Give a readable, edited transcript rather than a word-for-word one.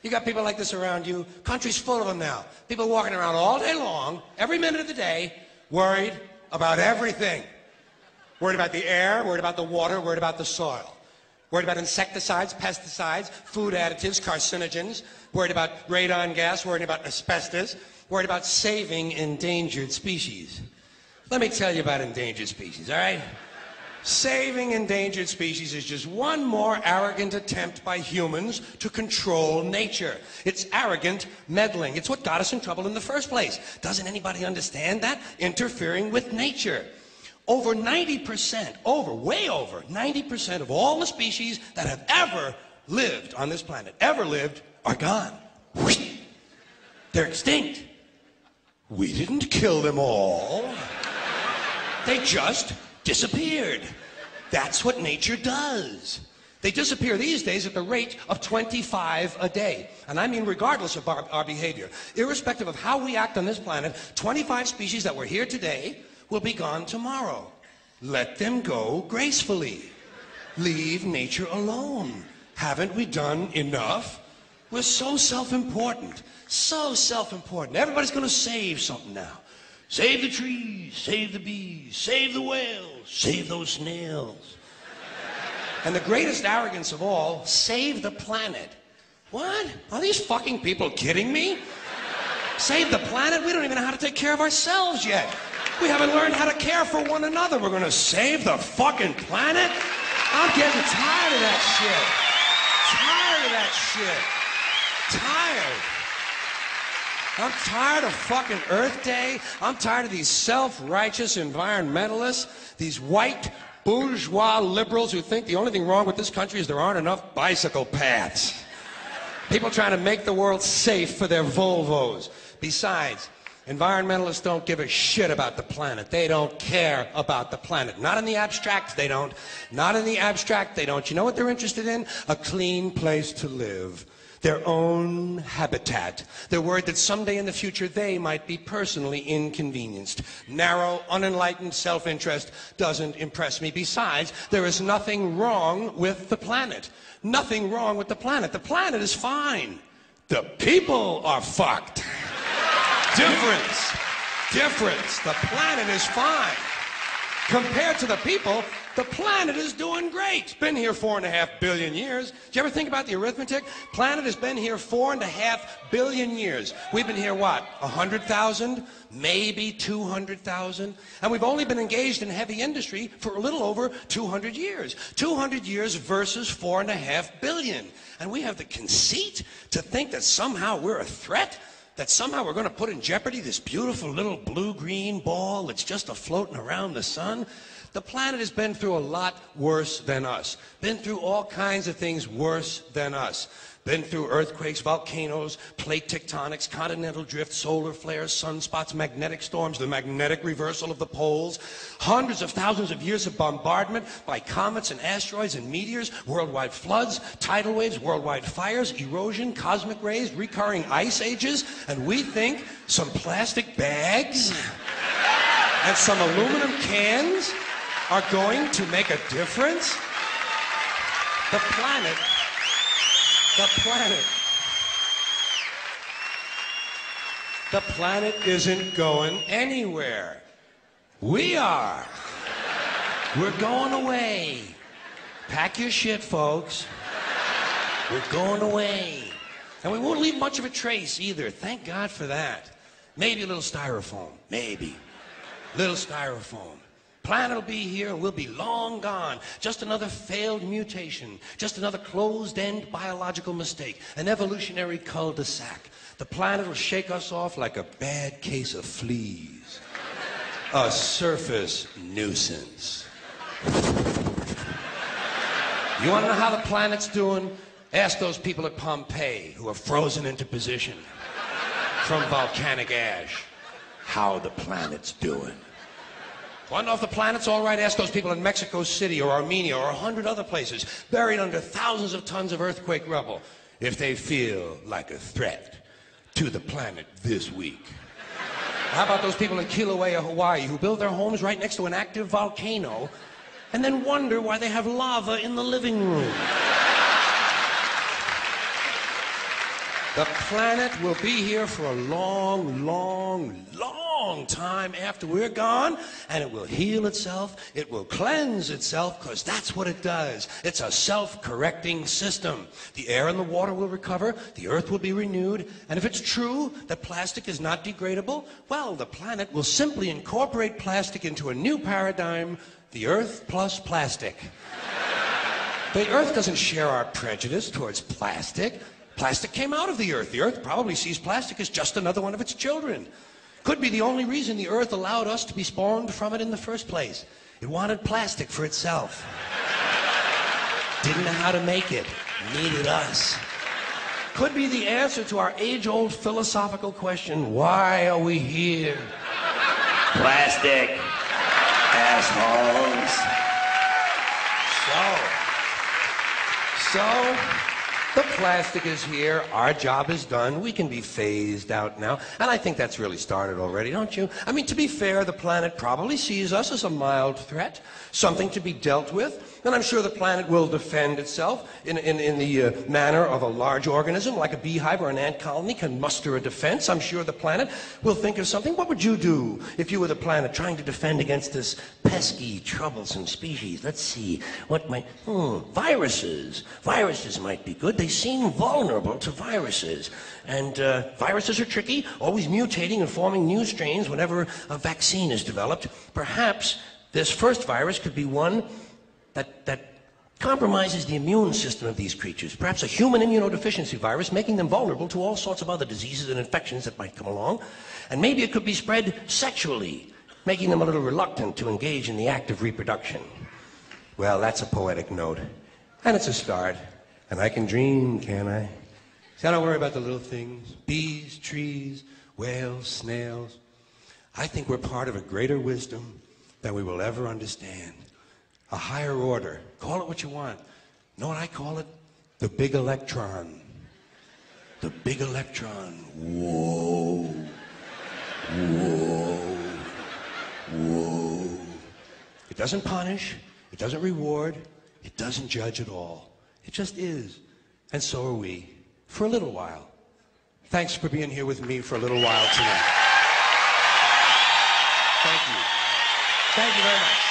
You got people like this around you. Country's full of them now. People walking around all day long, every minute of the day, worried about everything. Worried about the air, worried about the water, worried about the soil. Worried about insecticides, pesticides, food additives, carcinogens. Worried about radon gas, worried about asbestos. Worried about saving endangered species. Let me tell you about endangered species, all right? Saving endangered species is just one more arrogant attempt by humans to control nature. It's arrogant meddling. It's what got us in trouble in the first place. Doesn't anybody understand that? Interfering with nature. Over 90%, way over 90% of all the species that have ever lived on this planet, are gone. They're extinct. We didn't kill them all. They just disappeared. That's what nature does. They disappear these days at the rate of 25 a day. And I mean regardless of our behavior. Irrespective of how we act on this planet, 25 species that were here today will be gone tomorrow. Let them go gracefully. Leave nature alone. Haven't we done enough? We're so self-important. So self-important. Everybody's going to save something now. Save the trees, save the bees, save the whales, save those snails. And the greatest arrogance of all, save the planet. What? Are these fucking people kidding me? Save the planet? We don't even know how to take care of ourselves yet. We haven't learned how to care for one another. We're gonna save the fucking planet? I'm getting tired of that shit. Tired of that shit. Tired. I'm tired of fucking Earth Day. I'm tired of these self-righteous environmentalists, these white bourgeois liberals who think the only thing wrong with this country is there aren't enough bicycle paths. People trying to make the world safe for their Volvos. Besides, environmentalists don't give a shit about the planet. They don't care about the planet. Not in the abstract, they don't. Not in the abstract, they don't. You know what they're interested in? A clean place to live. Their own habitat. They're worried that someday in the future they might be personally inconvenienced. Narrow, unenlightened self-interest doesn't impress me. Besides, there is nothing wrong with the planet. Nothing wrong with the planet. The planet is fine. The people are fucked. Difference. Difference. The planet is fine. Compared to the people, the planet is doing great. It's been here 4.5 billion years. Did you ever think about the arithmetic? Planet has been here 4.5 billion years. We've been here, what, 100,000? Maybe 200,000? And we've only been engaged in heavy industry for a little over 200 years. 200 years versus 4.5 billion. And we have the conceit to think that somehow we're a threat? That somehow we're going to put in jeopardy this beautiful little blue-green ball that's just a-floating around the sun? The planet has been through a lot worse than us. Been through all kinds of things worse than us. Been through earthquakes, volcanoes, plate tectonics, continental drift, solar flares, sunspots, magnetic storms, the magnetic reversal of the poles, hundreds of thousands of years of bombardment by comets and asteroids and meteors, worldwide floods, tidal waves, worldwide fires, erosion, cosmic rays, recurring ice ages, and we think some plastic bags and some aluminum cans are going to make a difference? The planet isn't going anywhere. We are. We're going away. Pack your shit, folks. We're going away. And we won't leave much of a trace either. Thank God for that. Maybe a little styrofoam. Maybe. Little styrofoam. Planet will be here and we'll be long gone. Just another failed mutation. Just another closed-end biological mistake. An evolutionary cul-de-sac. The planet will shake us off like a bad case of fleas. A surface nuisance. You want to know how the planet's doing? Ask those people at Pompeii who are frozen into position from volcanic ash how the planet's doing. Want to know if the planet's all right? Ask those people in Mexico City or Armenia or 100 other places buried under thousands of tons of earthquake rubble if they feel like a threat to the planet this week. How about those people in Kilauea, Hawaii who build their homes right next to an active volcano and then wonder why they have lava in the living room? The planet will be here for a long, long, long time after we're gone, and it will heal itself, it will cleanse itself, because that's what it does. It's a self-correcting system. The air and the water will recover, the earth will be renewed, and if it's true that plastic is not degradable, well, the planet will simply incorporate plastic into a new paradigm, the earth plus plastic. The earth doesn't share our prejudice towards plastic. Plastic came out of the earth. The earth probably sees plastic as just another one of its children. Could be the only reason the earth allowed us to be spawned from it in the first place. It wanted plastic for itself. Didn't know how to make it. Needed us. Could be the answer to our age-old philosophical question, why are we here? Plastic. Assholes. So, the plastic is here, our job is done, we can be phased out now, and I think that's really started already, don't you? I mean, to be fair, the planet probably sees us as a mild threat, something to be dealt with, and I'm sure the planet will defend itself in the manner of a large organism, like a beehive or an ant colony can muster a defense. I'm sure the planet will think of something. What would you do if you were the planet trying to defend against this pesky, troublesome species? Let's see, what might... viruses. Viruses might be good. They seem vulnerable to viruses. And viruses are tricky, always mutating and forming new strains whenever a vaccine is developed. Perhaps this first virus could be one that compromises the immune system of these creatures. Perhaps a human immunodeficiency virus, making them vulnerable to all sorts of other diseases and infections that might come along. And maybe it could be spread sexually, making them a little reluctant to engage in the act of reproduction. Well, that's a poetic note. And it's a start. And I can dream, can't I? See, I don't worry about the little things. Bees, trees, whales, snails. I think we're part of a greater wisdom than we will ever understand. A higher order. Call it what you want. Know what I call it? The big electron. The big electron. Whoa. Whoa. Whoa. It doesn't punish. It doesn't reward. It doesn't judge at all. It just is. And so are we. For a little while. Thanks for being here with me for a little while tonight. Thank you. Thank you very much.